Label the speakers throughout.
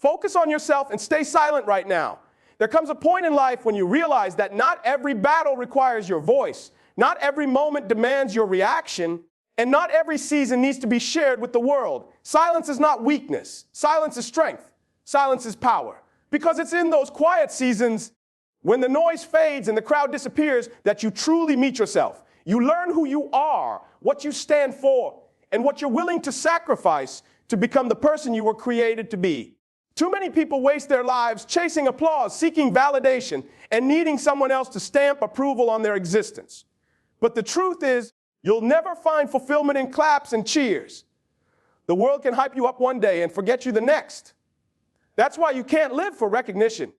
Speaker 1: Focus on yourself and stay silent right now. There comes a point in life when you realize that not every battle requires your voice, not every moment demands your reaction, and not every season needs to be shared with the world. Silence is not weakness. Silence is strength. Silence is power. Because it's in those quiet seasons, when the noise fades and the crowd disappears, that you truly meet yourself. You learn who you are, what you stand for, and what you're willing to sacrifice to become the person you were created to be. Too many people waste their lives chasing applause, seeking validation, and needing someone else to stamp approval on their existence. But the truth is, you'll never find fulfillment in claps and cheers. The world can hype you up one day and forget you the next. That's why you can't live for recognition.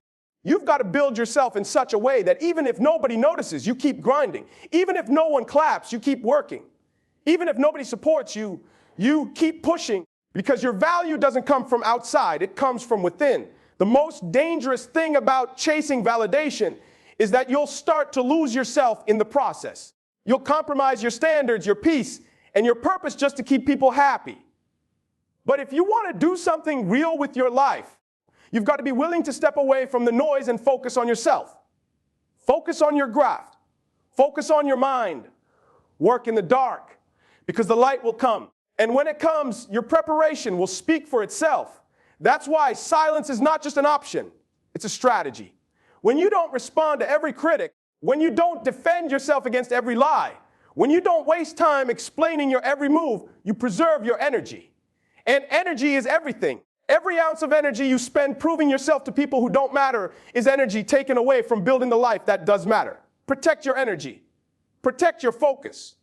Speaker 1: You've got to build yourself in such a way that even if nobody notices, you keep grinding. Even if no one claps, you keep working. Even if nobody supports you, you keep pushing, because your value doesn't come from outside, it comes from within. The most dangerous thing about chasing validation is that you'll start to lose yourself in the process. You'll compromise your standards, your peace, and your purpose just to keep people happy. But if you want to do something real with your life, you've got to be willing to step away from the noise and focus on yourself. Focus on your craft. Focus on your mind. Work in the dark, because the light will come. And when it comes, your preparation will speak for itself. That's why silence is not just an option, it's a strategy. When you don't respond to every critic, when you don't defend yourself against every lie, when you don't waste time explaining your every move, you preserve your energy. And energy is everything. Every ounce of energy you spend proving yourself to people who don't matter is energy taken away from building the life that does matter. Protect your energy. Protect your focus.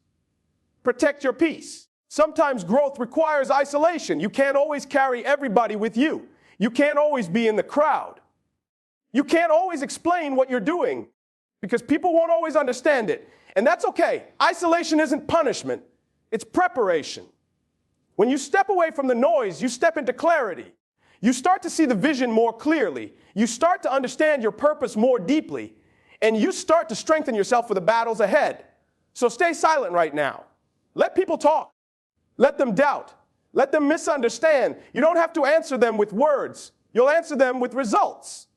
Speaker 1: Protect your peace. Sometimes growth requires isolation. You can't always carry everybody with you. You can't always be in the crowd. You can't always explain what you're doing because people won't always understand it. And that's okay. Isolation isn't punishment. It's preparation. When you step away from the noise, you step into clarity. You start to see the vision more clearly. You start to understand your purpose more deeply. And you start to strengthen yourself for the battles ahead. So stay silent right now. Let people talk. Let them doubt. Let them misunderstand. You don't have to answer them with words. You'll answer them with results.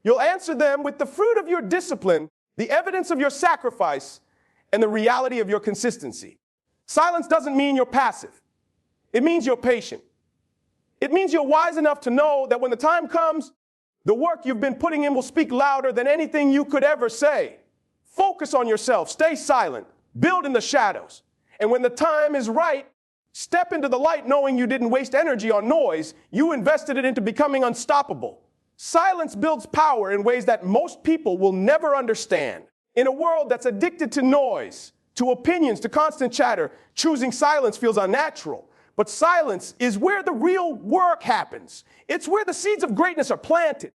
Speaker 1: You'll answer them with the fruit of your discipline, the evidence of your sacrifice, and the reality of your consistency. Silence doesn't mean you're passive. It means you're patient. It means you're wise enough to know that when the time comes, the work you've been putting in will speak louder than anything you could ever say. Focus on yourself. Stay silent. Build in the shadows. And when the time is right, step into the light knowing you didn't waste energy on noise. You invested it into becoming unstoppable. Silence builds power in ways that most people will never understand. In a world that's addicted to noise, to opinions, to constant chatter, choosing silence feels unnatural. But silence is where the real work happens. It's where the seeds of greatness are planted.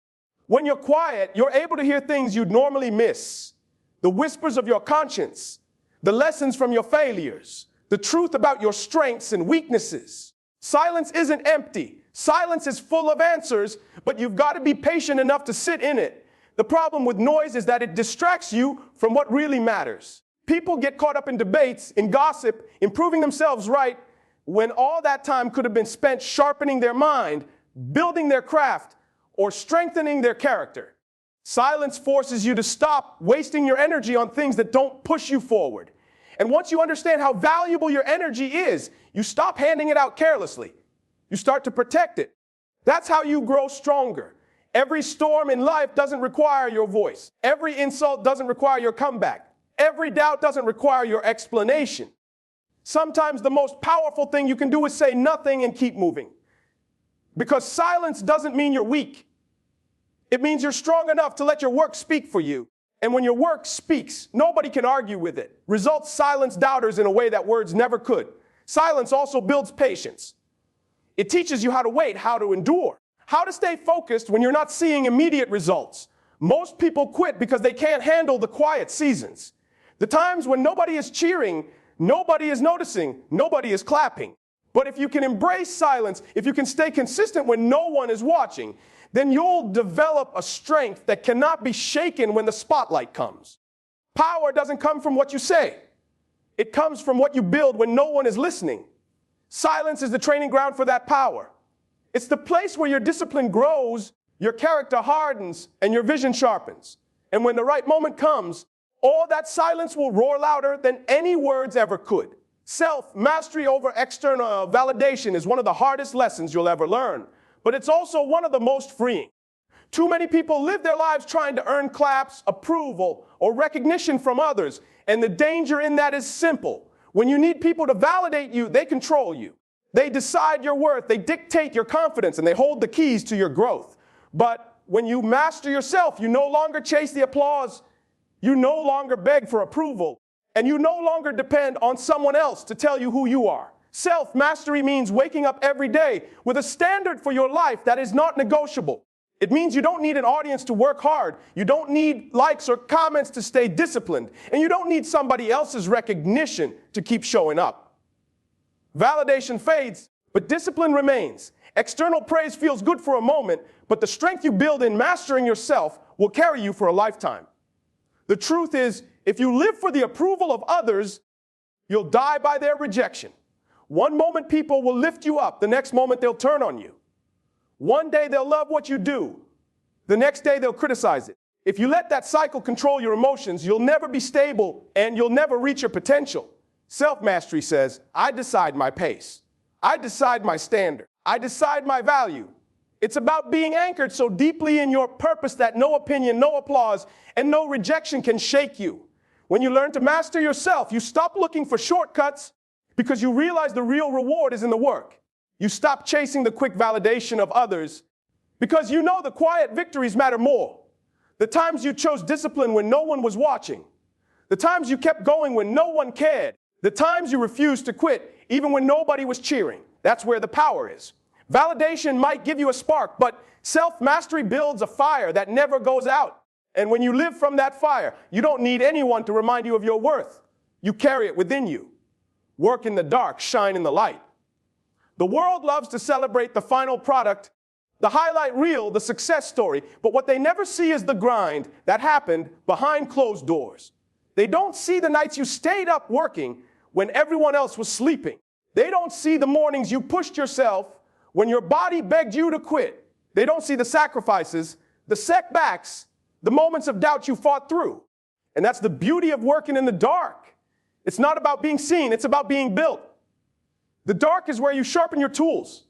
Speaker 1: When you're quiet, you're able to hear things you'd normally miss. The whispers of your conscience, the lessons from your failures, the truth about your strengths and weaknesses. Silence isn't empty. Silence is full of answers, but you've got to be patient enough to sit in it. The problem with noise is that it distracts you from what really matters. People get caught up in debates, in gossip, in proving themselves right, when all that time could have been spent sharpening their mind, building their craft, or strengthening their character. Silence forces you to stop wasting your energy on things that don't push you forward. And once you understand how valuable your energy is, you stop handing it out carelessly. You start to protect it. That's how you grow stronger. Every storm in life doesn't require your voice. Every insult doesn't require your comeback. Every doubt doesn't require your explanation. Sometimes the most powerful thing you can do is say nothing and keep moving. Because silence doesn't mean you're weak. It means you're strong enough to let your work speak for you. And when your work speaks, nobody can argue with it. Results silence doubters in a way that words never could. Silence also builds patience. It teaches you how to wait, how to endure, how to stay focused when you're not seeing immediate results. Most people quit because they can't handle the quiet seasons. The times when nobody is cheering, nobody is noticing, nobody is clapping. But if you can embrace silence, if you can stay consistent when no one is watching, then you'll develop a strength that cannot be shaken when the spotlight comes. Power doesn't come from what you say. It comes from what you build when no one is listening. Silence is the training ground for that power. It's the place where your discipline grows, your character hardens, and your vision sharpens. And when the right moment comes, all that silence will roar louder than any words ever could. Self-mastery over external validation is one of the hardest lessons you'll ever learn, but it's also one of the most freeing. Too many people live their lives trying to earn claps, approval, or recognition from others, and the danger in that is simple. When you need people to validate you, they control you. They decide your worth, they dictate your confidence, and they hold the keys to your growth. But when you master yourself, you no longer chase the applause, you no longer beg for approval, and you no longer depend on someone else to tell you who you are. Self-mastery means waking up every day with a standard for your life that is not negotiable. It means you don't need an audience to work hard. You don't need likes or comments to stay disciplined. And you don't need somebody else's recognition to keep showing up. Validation fades, but discipline remains. External praise feels good for a moment, but the strength you build in mastering yourself will carry you for a lifetime. The truth is, if you live for the approval of others, you'll die by their rejection. One moment people will lift you up, the next moment they'll turn on you. One day they'll love what you do, the next day they'll criticize it. If you let that cycle control your emotions, you'll never be stable and you'll never reach your potential. Self-mastery says, I decide my pace. I decide my standard. I decide my value. It's about being anchored so deeply in your purpose that no opinion, no applause, and no rejection can shake you. When you learn to master yourself, you stop looking for shortcuts because you realize the real reward is in the work. You stop chasing the quick validation of others because you know the quiet victories matter more. The times you chose discipline when no one was watching. The times you kept going when no one cared. The times you refused to quit even when nobody was cheering. That's where the power is. Validation might give you a spark, but self-mastery builds a fire that never goes out. And when you live from that fire, you don't need anyone to remind you of your worth. You carry it within you. Work in the dark, shine in the light. The world loves to celebrate the final product, the highlight reel, the success story, but what they never see is the grind that happened behind closed doors. They don't see the nights you stayed up working when everyone else was sleeping. They don't see the mornings you pushed yourself when your body begged you to quit. They don't see the sacrifices, the setbacks, the moments of doubt you fought through. And that's the beauty of working in the dark. It's not about being seen, it's about being built. The dark is where you sharpen your tools.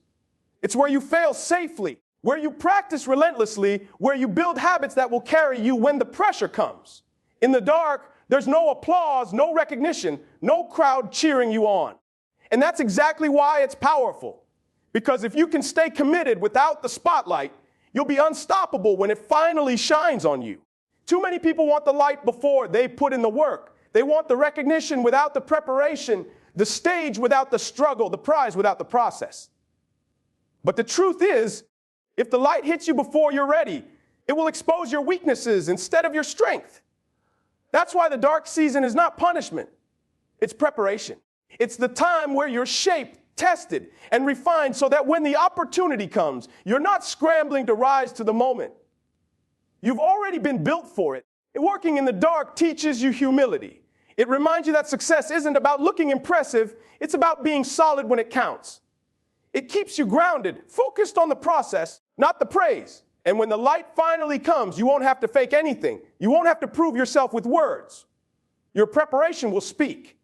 Speaker 1: It's where you fail safely, where you practice relentlessly, where you build habits that will carry you when the pressure comes. In the dark, there's no applause, no recognition, no crowd cheering you on. And that's exactly why it's powerful. Because if you can stay committed without the spotlight, you'll be unstoppable when it finally shines on you. Too many people want the light before they put in the work. They want the recognition without the preparation, the stage without the struggle, the prize without the process. But the truth is, if the light hits you before you're ready, it will expose your weaknesses instead of your strength. That's why the dark season is not punishment. It's preparation. It's the time where you're shaped, tested, and refined so that when the opportunity comes, you're not scrambling to rise to the moment. You've already been built for it. Working in the dark teaches you humility. It reminds you that success isn't about looking impressive, it's about being solid when it counts. It keeps you grounded, focused on the process, not the praise. And when the light finally comes, you won't have to fake anything. You won't have to prove yourself with words. Your preparation will speak.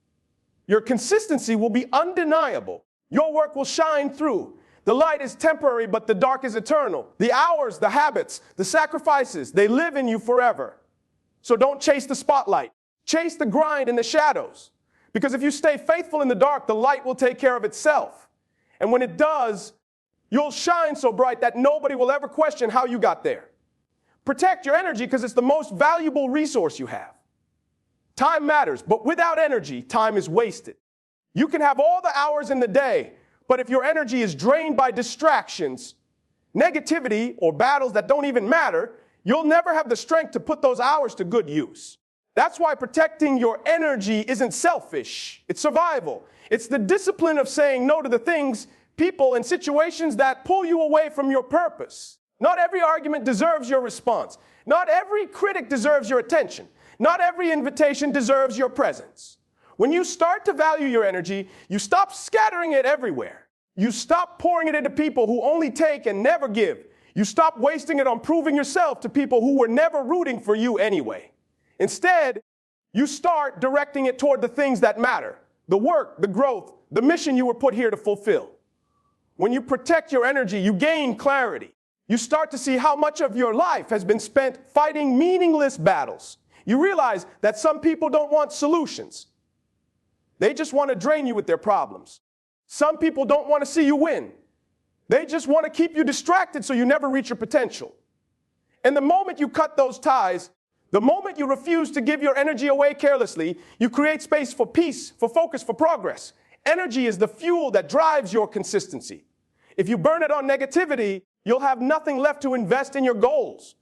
Speaker 1: Your consistency will be undeniable. Your work will shine through. The light is temporary, but the dark is eternal. The hours, the habits, the sacrifices, they live in you forever. So don't chase the spotlight. Chase the grind in the shadows. Because if you stay faithful in the dark, the light will take care of itself. And when it does, you'll shine so bright that nobody will ever question how you got there. Protect your energy because it's the most valuable resource you have. Time matters, but without energy, time is wasted. You can have all the hours in the day, but if your energy is drained by distractions, negativity, or battles that don't even matter, you'll never have the strength to put those hours to good use. That's why protecting your energy isn't selfish. It's survival. It's the discipline of saying no to the things, people, and situations that pull you away from your purpose. Not every argument deserves your response. Not every critic deserves your attention. Not every invitation deserves your presence. When you start to value your energy, you stop scattering it everywhere. You stop pouring it into people who only take and never give. You stop wasting it on proving yourself to people who were never rooting for you anyway. Instead, you start directing it toward the things that matter, the work, the growth, the mission you were put here to fulfill. When you protect your energy, you gain clarity. You start to see how much of your life has been spent fighting meaningless battles. You realize that some people don't want solutions. They just want to drain you with their problems. Some people don't want to see you win. They just want to keep you distracted so you never reach your potential. And the moment you cut those ties, the moment you refuse to give your energy away carelessly, you create space for peace, for focus, for progress. Energy is the fuel that drives your consistency. If you burn it on negativity, you'll have nothing left to invest in your goals.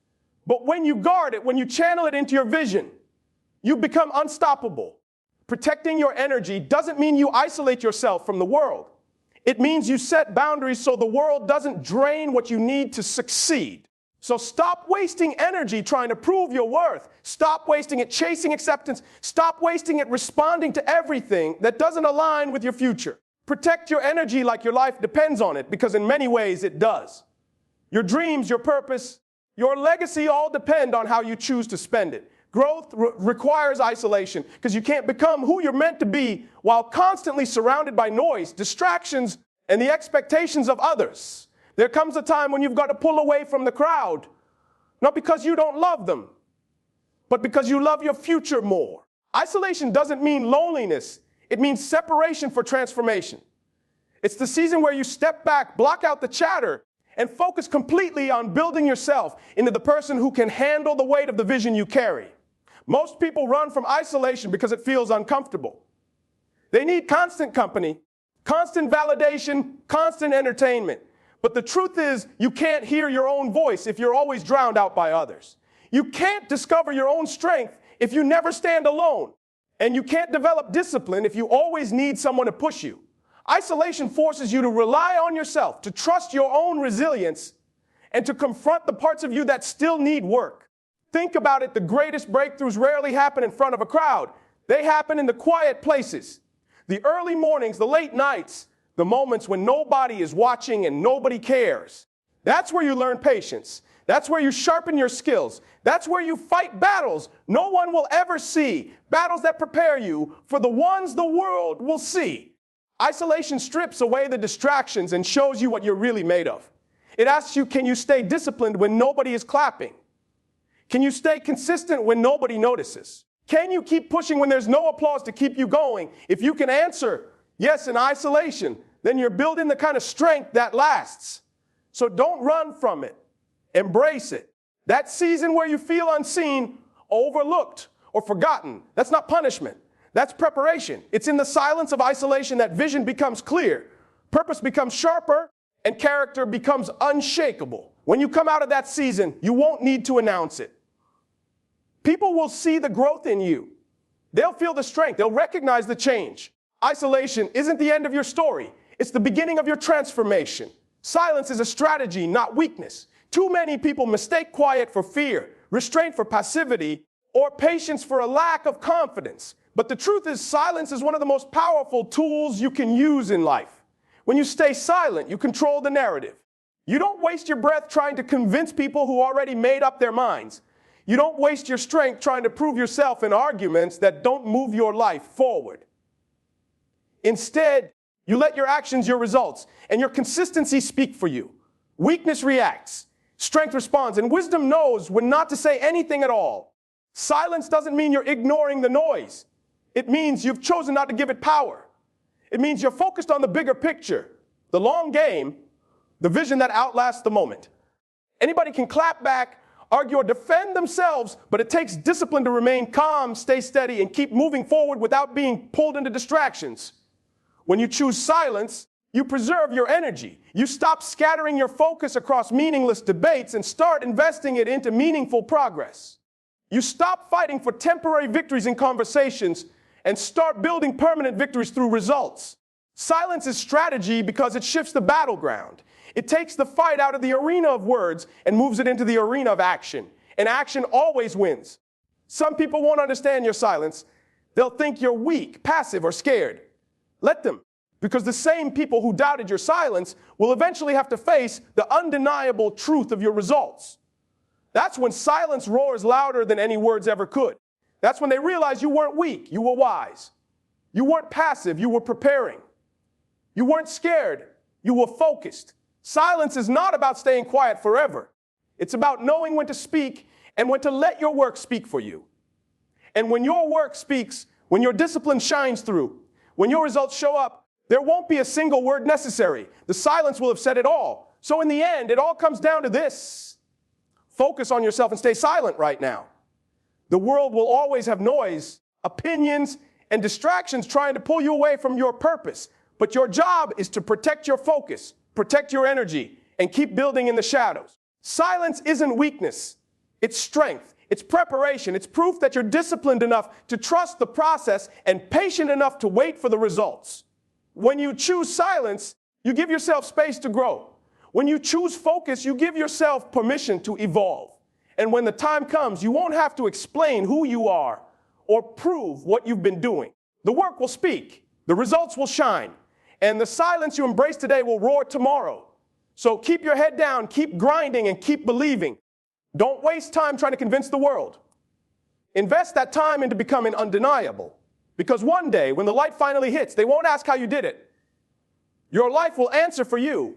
Speaker 1: But when you guard it, when you channel it into your vision, you become unstoppable. Protecting your energy doesn't mean you isolate yourself from the world. It means you set boundaries so the world doesn't drain what you need to succeed. So stop wasting energy trying to prove your worth. Stop wasting it chasing acceptance. Stop wasting it responding to everything that doesn't align with your future. Protect your energy like your life depends on it, because in many ways it does. Your dreams, your purpose, your legacy all depend on how you choose to spend it. Growth requires isolation, because you can't become who you're meant to be while constantly surrounded by noise, distractions, and the expectations of others. There comes a time when you've got to pull away from the crowd, not because you don't love them, but because you love your future more. Isolation doesn't mean loneliness. It means separation for transformation. It's the season where you step back, block out the chatter, and focus completely on building yourself into the person who can handle the weight of the vision you carry. Most people run from isolation because it feels uncomfortable. They need constant company, constant validation, constant entertainment. But the truth is, you can't hear your own voice if you're always drowned out by others. You can't discover your own strength if you never stand alone. And you can't develop discipline if you always need someone to push you. Isolation forces you to rely on yourself, to trust your own resilience, and to confront the parts of you that still need work. Think about it, the greatest breakthroughs rarely happen in front of a crowd. They happen in the quiet places. The early mornings, the late nights, the moments when nobody is watching and nobody cares. That's where you learn patience. That's where you sharpen your skills. That's where you fight battles no one will ever see. Battles that prepare you for the ones the world will see. Isolation strips away the distractions and shows you what you're really made of. It asks you, can you stay disciplined when nobody is clapping? Can you stay consistent when nobody notices? Can you keep pushing when there's no applause to keep you going? If you can answer yes in isolation, then you're building the kind of strength that lasts. So don't run from it. Embrace it. That season where you feel unseen, overlooked, or forgotten, that's not punishment. That's preparation. It's in the silence of isolation that vision becomes clear, purpose becomes sharper, and character becomes unshakable. When you come out of that season, you won't need to announce it. People will see the growth in you. They'll feel the strength. They'll recognize the change. Isolation isn't the end of your story. It's the beginning of your transformation. Silence is a strategy, not weakness. Too many people mistake quiet for fear, restraint for passivity, or patience for a lack of confidence. But the truth is, silence is one of the most powerful tools you can use in life. When you stay silent, you control the narrative. You don't waste your breath trying to convince people who already made up their minds. You don't waste your strength trying to prove yourself in arguments that don't move your life forward. Instead, you let your actions, your results, and your consistency speak for you. Weakness reacts, strength responds, and wisdom knows when not to say anything at all. Silence doesn't mean you're ignoring the noise. It means you've chosen not to give it power. It means you're focused on the bigger picture, the long game, the vision that outlasts the moment. Anybody can clap back, argue, or defend themselves, but it takes discipline to remain calm, stay steady, and keep moving forward without being pulled into distractions. When you choose silence, you preserve your energy. You stop scattering your focus across meaningless debates and start investing it into meaningful progress. You stop fighting for temporary victories in conversations and start building permanent victories through results. Silence is strategy because it shifts the battleground. It takes the fight out of the arena of words and moves it into the arena of action. And action always wins. Some people won't understand your silence. They'll think you're weak, passive, or scared. Let them. Because the same people who doubted your silence will eventually have to face the undeniable truth of your results. That's when silence roars louder than any words ever could. That's when they realize you weren't weak, you were wise. You weren't passive, you were preparing. You weren't scared, you were focused. Silence is not about staying quiet forever. It's about knowing when to speak and when to let your work speak for you. And when your work speaks, when your discipline shines through, when your results show up, there won't be a single word necessary. The silence will have said it all. So in the end, it all comes down to this. Focus on yourself and stay silent right now. The world will always have noise, opinions, and distractions trying to pull you away from your purpose. But your job is to protect your focus, protect your energy, and keep building in the shadows. Silence isn't weakness. It's strength. It's preparation. It's proof that you're disciplined enough to trust the process and patient enough to wait for the results. When you choose silence, you give yourself space to grow. When you choose focus, you give yourself permission to evolve. And when the time comes, you won't have to explain who you are or prove what you've been doing. The work will speak, the results will shine, and the silence you embrace today will roar tomorrow. So keep your head down, keep grinding, and keep believing. Don't waste time trying to convince the world. Invest that time into becoming undeniable. Because one day, when the light finally hits, they won't ask how you did it. Your life will answer for you.